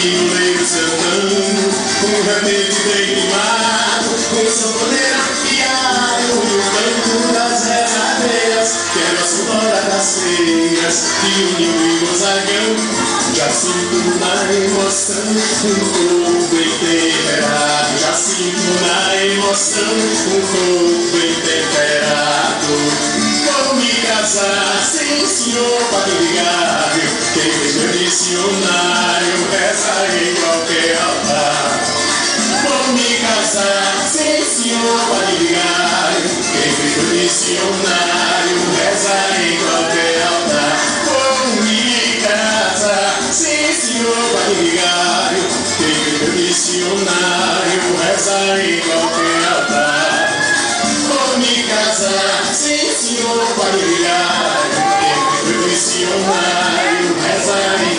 violeiro cantando, com repente bem rimado, com sanfoneira piano e o canto das rezadeiras, que é a sonora das feiras, que une o gozagão. Já sinto na emoção um corpo bem temperado, já sinto na emoção um corpo bem temperado. Vou me casar sem senhor padre vigário, quem fez meu dicionário reza em qualquer altar. Vou me casar sem senhor padre vigário, quem fez meu dicionário reza em qualquer altar. Vou me casar sem senhor padre vigário, quem fez meu dicionário reza em qualquer altar. Vou me casar sem senhor padre vigário, quem fez meu dicionário reza em